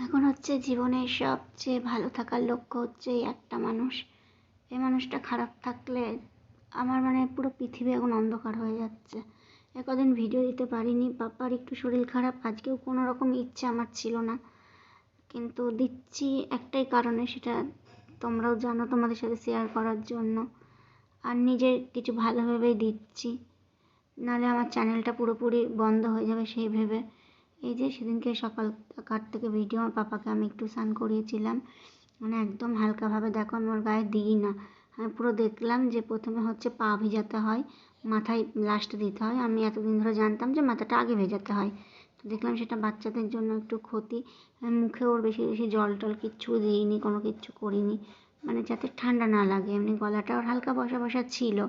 এখন হচ্ছে জীবনের সবচেয়ে ভালো থাকার লক্ষ্য হচ্ছে এই একটা মানুষ। এই মানুষটা খারাপ থাকলে আমার পুরো পৃথিবী এখন অন্ধকার হয়ে যাচ্ছে। কদিন ভিডিও দিতে পারিনি, পাপার একটু শরীর খারাপ, আজকেও কোনো রকম ইচ্ছে আমার ছিল না, কিন্তু দিচ্ছি একটাই কারণে, সেটা তোমরাও জানো, তোমাদের সাথে শেয়ার করার জন্য। আর নিজের কিছু ভালো ভেবেই দিচ্ছি, নাহলে আমার চ্যানেলটা পুরোপুরি বন্ধ হয়ে যাবে সেই ভেবে। এই যে সেদিনকে সকাল থেকে ভিডিও, আমার পাপাকে আমি একটু স্নান করিয়েছিলাম, একদম হালকাভাবে, দেখো আমি ওর গায়ে দিই না, আমি পুরো দেখলাম যে প্রথমে হচ্ছে পা ভেজাতে হয়, মাথায় লাস্টে দিতে হয়। আমি এতদিন ধরে জানতাম যে মাথাটা আগে ভেজাতে হয়, তো দেখলাম সেটা বাচ্চাদের জন্য একটু ক্ষতি। মুখে ওর বেশি বেশি জল টল কিচ্ছু দিইনি, কোনো কিচ্ছু করিনি, যাতে ঠান্ডা না লাগে। এমনি গলাটা ওর হালকা বসা বসা ছিল,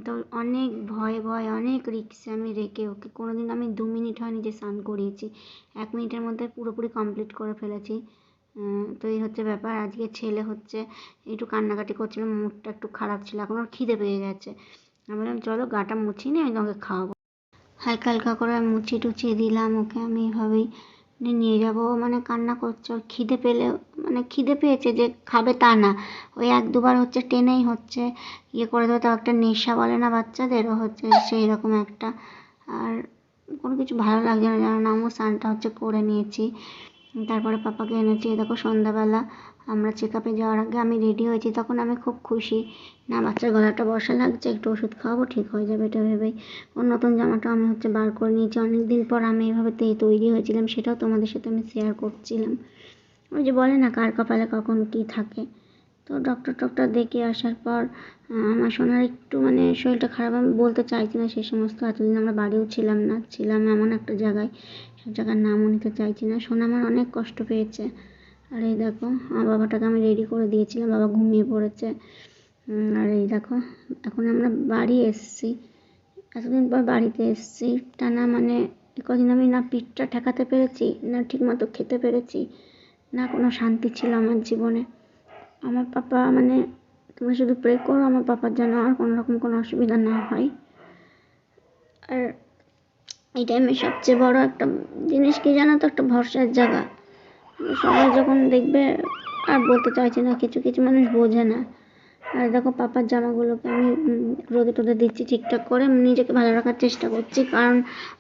তো অনেক ভয়ে ভয়ে অনেক রিস্কে আমি রেখে ওকে কোনোদিন আমি 2 মিনিট হয়নি যে স্নান করিয়েছি, 1 মিনিটের মধ্যে পুরোপুরি কমপ্লিট করে ফেলেছি। তো এই হচ্ছে ব্যাপার। আজকে ছেলে হচ্ছে একটু কান্নাকাটি করছিল, মুডটা একটু খারাপ ছিল, এখন ওর খিদে পেয়ে গেছে। আমি বললাম চলো গাটা মুছিয়ে নিই, আমি তোমাকে খাওয়াবো। হালকা হালকা করে মুছিয়ে টুছিয়ে দিলাম ওকে, আমি এভাবেই নিয়ে যাবো। কান্না করছে, ওর খিদে পেলে খিদে পেয়েছে যে খাবে তা না, ওই 1-2বার হচ্ছে টেনেই হচ্ছে ইয়ে করে দেবে, তাও একটা নেশা বলে না বাচ্চাদেরও, হচ্ছে সেই রকম একটা। আর কোনো কিছু ভালো লাগছে না, জানো না। আমার স্নানটা হচ্ছে করে নিয়েছি, তারপরে পাপাকে এনেছি। দেখো সন্ধ্যাবেলা আমরা চেক আপে যাওয়ার আগে আমি রেডি হয়েছি, তখন আমি খুব খুশি, না বাচ্চার গলাটা বসা লাগছে, একটু ওষুধ খাওয়াবো, ঠিক হয়ে যাবে এটা ভেবেই। ওর নতুন জামাটা আমি হচ্ছে বার করে নিয়েছি, অনেকদিন পর আমি এইভাবে তৈরি হয়েছিলাম, সেটাও তোমাদের সাথে আমি শেয়ার করছিলাম। ওই যে বলে না কার কপালে কখন কী থাকে। তো ডক্টর দেখে আসার পর আমার সোনার একটু শরীরটা খারাপ, আমি বলতে চাইছি না সে সমস্ত, এতদিন আমরা বাড়িও ছিলাম না, ছিলাম এমন একটা জায়গায়, সব জায়গার নামও নিতে চাইছি না। সোনা আমার অনেক কষ্ট পেয়েছে। আর এই দেখো আমার বাবাটাকে আমি রেডি করে দিয়েছিলাম, বাবা ঘুমিয়ে পড়েছে। আর এই দেখো এখন আমরা বাড়ি এসেছি, এতদিন পর বাড়িতে এসেছি। টানা কদিন আমি না পিঠটা ঠেকাতে পেরেছি, না ঠিকমতো খেতে পেরেছি, না কোনো শান্তি ছিল আমার জীবনে। আমার পাপা তোমরা শুধু প্রে করো আমার পাপার যেন আর কোনো রকম কোনো অসুবিধা না হয়। আর এই টাইমে সবচেয়ে বড় একটা জিনিস কি জানো তো, একটা ভরসার জায়গা। সবাই যখন দেখবে, আর বলতে চাইছি না, কিছু কিছু মানুষ বোঝে না। আর দেখো পাপার জামাগুলোকে আমি রোদে টোদে দিচ্ছি ঠিকঠাক করে, নিজেকে ভালো রাখার চেষ্টা করছি, কারণ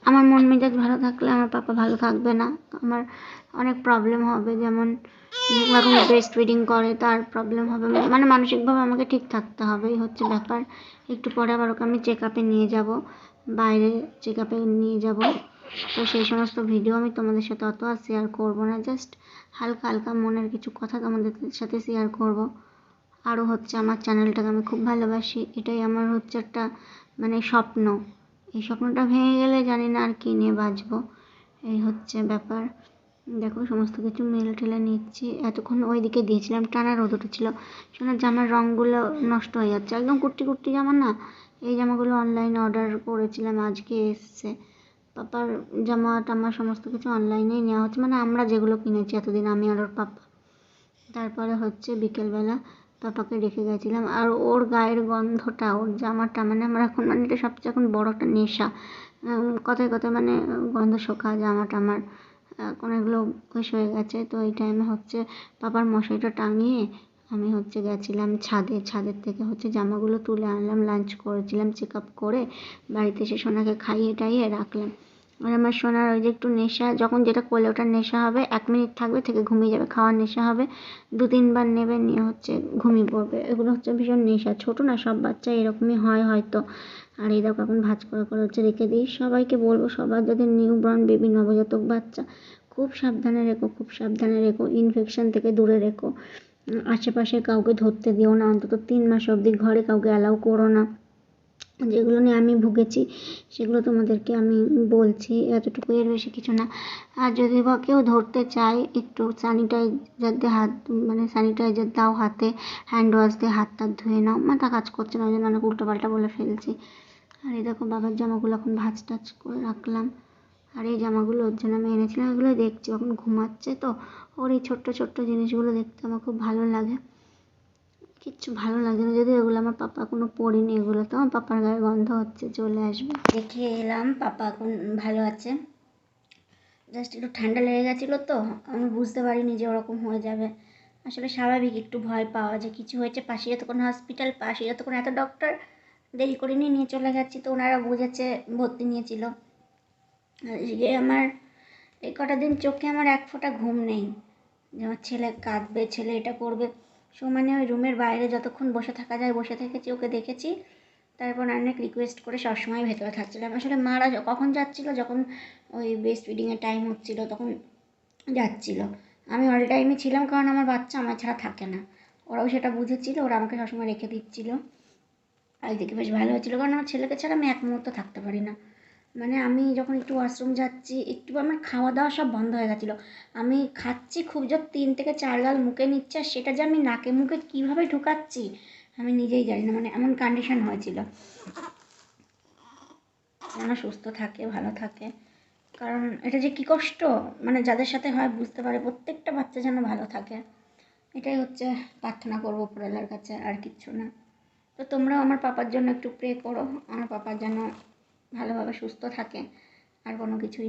আমার মন মেজাজ ভালো থাকলে আমার পাপা ভালো থাকবে না, আমার অনেক প্রবলেম হবে। যেমন এখন ব্রেস্ট ফিডিং করে, তার প্রবলেম হবে, মানসিকভাবে আমাকে ঠিক থাকতে হবে, এই হচ্ছে ব্যাপার। একটু পরে আবার ওকে আমি চেক আপে নিয়ে যাব, বাইরে চেক আপে নিয়ে যাব। তো সেই সমস্ত ভিডিও আমি তোমাদের সাথে অত আর শেয়ার করবো না, জাস্ট হালকা হালকা মনের কিছু কথা তোমাদের সাথে শেয়ার করব। আরও হচ্ছে আমার চ্যানেলটাকে আমি খুব ভালোবাসি, এটাই আমার হচ্ছে একটা স্বপ্ন। এই স্বপ্নটা ভেঙে গেলে জানি না আর কী নিয়ে বাঁচবো, এই হচ্ছে ব্যাপার। দেখো সমস্ত কিছু মেলে ঠেলে নিচ্ছি, এতক্ষণ ওইদিকে দিয়েছিলাম, টানা রোদ উঠেছিল, শোনার জামার রঙগুলো নষ্ট হয়ে যাচ্ছে, একদম কুর্তি কুর্তি জামা না। এই জামাগুলো অনলাইনে অর্ডার করেছিলাম, আজকে এসছে। পাপার জামা টামা সমস্ত কিছু অনলাইনেই নেওয়া হচ্ছে, আমরা যেগুলো কিনেছি এতদিন, আমি আর ওর পাপা। তারপরে হচ্ছে বিকেলবেলা পাপাকে রেখে গেছিলাম, আর ওর গায়ের গন্ধটা, ওর জামাটা আমার এখন এটা সবচেয়ে এখন বড় একটা নেশা। কথায় কথায় গন্ধ শোকা জামাটা আমার এখন এগুলো অভ্যেস হয়ে গেছে। তো এই টাইমে হচ্ছে পাপার মশারিটা টাঙিয়ে আমি হচ্ছে গেছিলাম ছাদের থেকে হচ্ছে জামাগুলো তুলে আনলাম, লাঞ্চ করেছিলাম, চেক আপ করে বাড়িতে এসে সোনাকে খাইয়ে টাইয়ে রাখলাম। আর আমার সোনার ওই যে একটু নেশা, যখন যেটা করলে ওটার নেশা হবে, 1 মিনিট থাকবে থেকে ঘুমিয়ে যাবে, খাওয়ার নেশা হবে, 2-3বার নেবে, নিয়ে হচ্ছে ঘুমিয়ে পড়বে, এগুলো হচ্ছে ভীষণ নেশা। ছোটো না, সব বাচ্চা এরকমই হয় হয়তো। আর এই দেখো এখন ভাঁজ করে করে হচ্ছে রেখে দিই। সবাইকে বলবো, সবার যাদের নিউবর্ন বেবি, নবজাতক বাচ্চা, খুব সাবধানে রেখো, খুব সাবধানে রেখো, ইনফেকশন থেকে দূরে রেখো, আশেপাশে কাউকে ধরতে দিও না, অন্তত 3 মাস অবধি ঘরে কাউকে অ্যালাউ করো না। যেগুলো নিয়ে আমি ভুগেছি সেগুলো তোমাদেরকে আমি বলছি, এতটুকু, এর বেশি কিছু না। আর যদি বা কেউ ধরতে চায়, একটু স্যানিটাইজার দিয়ে হাত স্যানিটাইজার দাও হাতে, হ্যান্ড ওয়াশ দিয়ে হাত টাত ধুয়ে নাও। মাথা কাজ করছে না, ওই জন্য অনেক উল্টোপাল্টা বলে ফেলছি। আর এই দেখো বাবার জামাগুলো এখন ভাঁজ টাজ করে রাখলাম। আর এই জামাগুলো ওর জন্য আমি এনেছিলাম, এগুলো দেখছি, এখন ঘুমাচ্ছে তো, ওর এই ছোট্ট ছোট্ট জিনিসগুলো দেখতে আমার খুব ভালো লাগে। কিচ্ছু ভালো লাগে না যদি এগুলো আমার পাপা এখনো পড়েনি, এগুলো তো আমার পাপার গায়ে গন্ধ হচ্ছে, চলে আসবে। দেখিয়ে এলাম পাপা এখন ভালো আছে। জাস্ট একটু ঠান্ডা লেগে গেছিলো তো, আমি বুঝতে পারিনি যে ওরকম হয়ে যাবে। আসলে স্বাভাবিক একটু ভয় পাওয়া, যে কিছু হয়েছে, পাশে যতক্ষণ হসপিটাল, পাশে যতক্ষণ এত ডক্টর, দেরি করে নিয়ে চলে গেছি, তো ওনারা বুঝেছে, ভর্তি নিয়েছিল। আজকে আমার এই কটা দিন চোখে আমার এক ফোঁটা ঘুম নেই, যে আমার ছেলে কাঁদবে, ছেলে এটা করবে। সমানে ওই রুমের বাইরে যতক্ষণ বসে থাকা যায় বসে থেকেছি, ওকে দেখেছি। তারপর অনেক রিকোয়েস্ট করে সবসময় ভেতরে থাকছিলাম। আসলে মারা কখন যাচ্ছিলো, যখন ওই ব্রেস্ট ফিডিংয়ের টাইম হচ্ছিলো তখন যাচ্ছিলো। আমি অল টাইমে ছিলাম, কারণ আমার বাচ্চা আমার ছাড়া থাকে না। ওরাও সেটা বুঝেছিল, ওরা আমাকে সবসময় রেখে দিচ্ছিলো। আর এদিকে বেশ ভালো হচ্ছিলো, কারণ আমার ছেলেকে ছাড়া আমি এক মুহূর্ত থাকতে পারি না। মানে আমি যখন একটু ওয়াশরুম যাচ্ছি, একটু আমার খাওয়া দাওয়া সব বন্ধ হয়ে গেছিলো। আমি খাচ্ছি, খুব জোর 3 থেকে 4 গাল মুখে নিচ্ছে, আর সেটা যে আমি নাকে মুখে কীভাবে ঢুকাচ্ছি আমি নিজেই জানি না। মানে এমন কন্ডিশন হয়েছিল। যেন সুস্থ থাকে, ভালো থাকে, কারণ এটা যে কী কষ্ট, মানে যাদের সাথে হয় বুঝতে পারে। প্রত্যেকটা বাচ্চা যেন ভালো থাকে, এটাই হচ্ছে প্রার্থনা করবো উপরওয়ালার কাছে, আর কিচ্ছু না। তো তোমরাও আমার পাপার জন্য একটু প্রে করো, আমার পাপা যেন ভালোভাবে সুস্থ থাকে, আর কোনো কিছুই না।